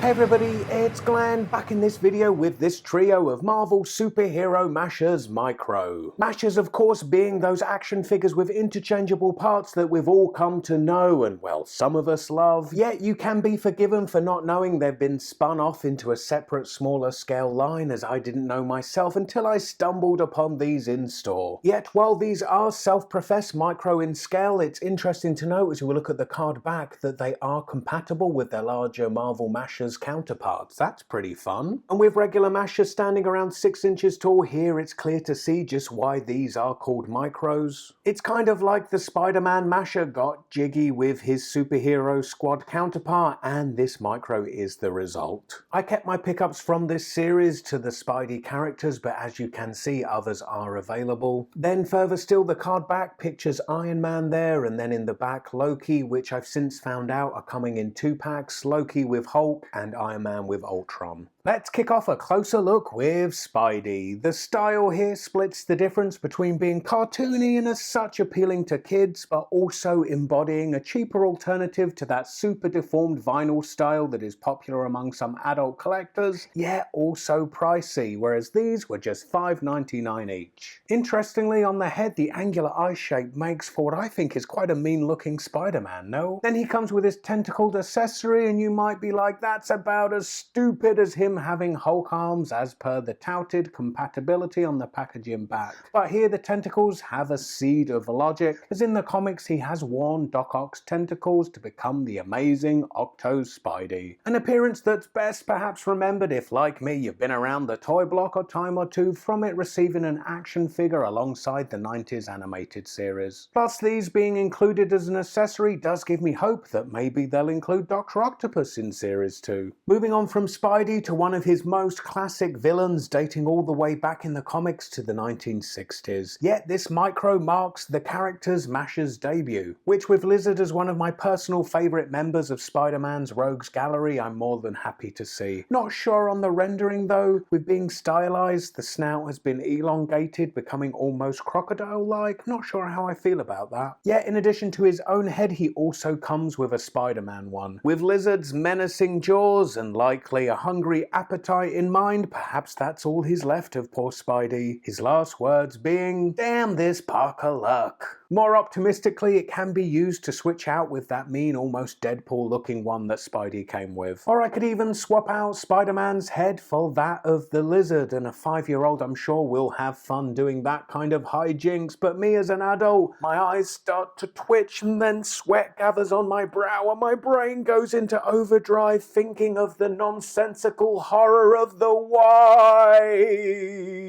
Hey everybody, it's Glenn, back in this video with this trio of Marvel superhero mashers Micro. Mashers, of course, being those action figures with interchangeable parts that we've all come to know and, well, some of us love. Yet you can be forgiven for not knowing they've been spun off into a separate, smaller scale line, as I didn't know myself until I stumbled upon these in store. Yet while these are self-professed Micro in scale, it's interesting to note as we look at the card back that they are compatible with their larger Marvel mashers counterparts. That's pretty fun. And with regular mashers standing around 6 inches tall, here it's clear to see just why these are called Micros. It's kind of like the SpiderMan masher got jiggy with his superhero squad counterpart, and this Micro is the result. I kept my pickups from this series to the Spidey characters, but as you can see, others are available. Then further still, the card back pictures Iron Man there, and then in the back Loki, which I've since found out are coming in 2 packs, Loki with Hulk and Iron Man with Ultron. Let's kick off a closer look with Spidey. The style here splits the difference between being cartoony and as such appealing to kids, but also embodying a cheaper alternative to that super deformed vinyl style that is popular among some adult collectors, yet also pricey, whereas these were just $5.99 each. Interestingly, on the head, the angular eye shape makes for what I think is quite a mean looking Spider-Man, no? Then he comes with his tentacled accessory, and you might be like, that's about as stupid as him having Hulk arms as per the touted compatibility on the packaging back. But here the tentacles have a seed of logic, as in the comics he has worn Doc Ock's tentacles to become the amazing Octo Spidey. An appearance that's best perhaps remembered if, like me, you've been around the toy block a time or two from it receiving an action figure alongside the 90s animated series. Plus these being included as an accessory does give me hope that maybe they'll include Dr. Octopus in series 2. Moving on from Spidey to one of his most classic villains, dating all the way back in the comics to the 1960s. Yet this Micro marks the character's masher's debut, which with Lizard as one of my personal favourite members of Spider-Man's Rogues Gallery, I'm more than happy to see. Not sure on the rendering though, with being stylised, the snout has been elongated, becoming almost crocodile-like. Not sure how I feel about that. Yet in addition to his own head, he also comes with a Spider-Man one, with Lizard's menacing jaws and likely a hungry appetite in mind. Perhaps that's all he's left of poor Spidey, his last words being, "Damn this Parker luck." More optimistically, it can be used to switch out with that mean, almost Deadpool looking one that Spidey came with. Or I could even swap out Spider-Man's head for that of the Lizard, and a 5-year-old I'm sure will have fun doing that kind of hijinks, but me as an adult, my eyes start to twitch and then sweat gathers on my brow and my brain goes into overdrive thinking of the nonsensical horror of the why.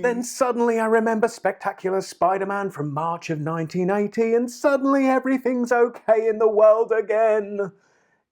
Then suddenly I remember Spectacular Spider-Man from March of 1980, and suddenly everything's okay in the world again.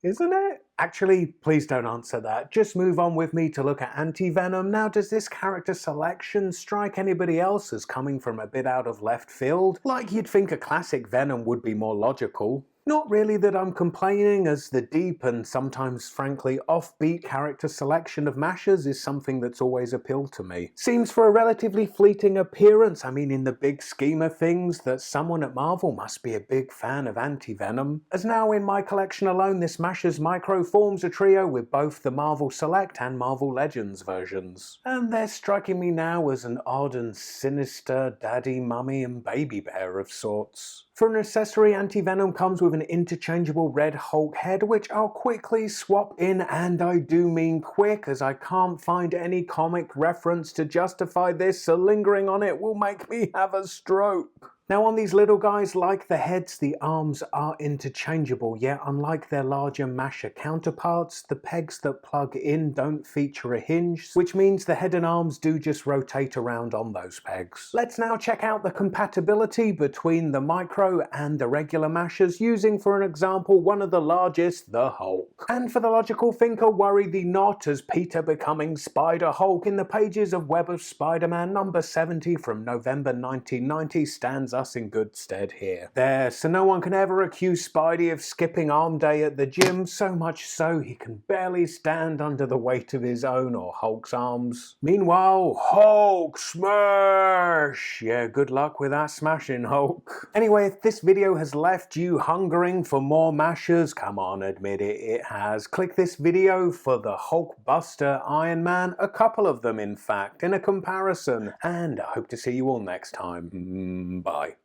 Isn't it? Actually, please don't answer that. Just move on with me to look at Anti-Venom. Now, does this character selection strike anybody else as coming from a bit out of left field? Like you'd think a classic Venom would be more logical. Not really that I'm complaining, as the deep and sometimes frankly offbeat character selection of mashers is something that's always appealed to me. Seems for a relatively fleeting appearance, I mean in the big scheme of things, that someone at Marvel must be a big fan of Anti-Venom, as now in my collection alone this Mashers Micro forms a trio with both the Marvel Select and Marvel Legends versions. And they're striking me now as an odd and sinister daddy, mummy and baby bear of sorts. For an accessory, Anti-Venom comes with an interchangeable red Hulk head, which I'll quickly swap in, and I do mean quick, as I can't find any comic reference to justify this, so lingering on it will make me have a stroke. Now on these little guys, like the heads, the arms are interchangeable, yet unlike their larger masher counterparts, the pegs that plug in don't feature a hinge, which means the head and arms do just rotate around on those pegs. Let's now check out the compatibility between the Micro and the regular mashers, using for an example one of the largest, the Hulk. And for the logical thinker, worry thee not, as Peter becoming Spider-Hulk in the pages of Webb of Spider-Man number 70 from November 1990 stands us in good stead here. There, so no one can ever accuse Spidey of skipping arm day at the gym, so much so he can barely stand under the weight of his own or Hulk's arms. Meanwhile, Hulk smash! Yeah, good luck with that smashing, Hulk. Anyway, if this video has left you hungering for more mashers, come on, admit it, it has. Click this video for the Hulk Buster Iron Man, a couple of them in fact, in a comparison. And I hope to see you all next time. Bye.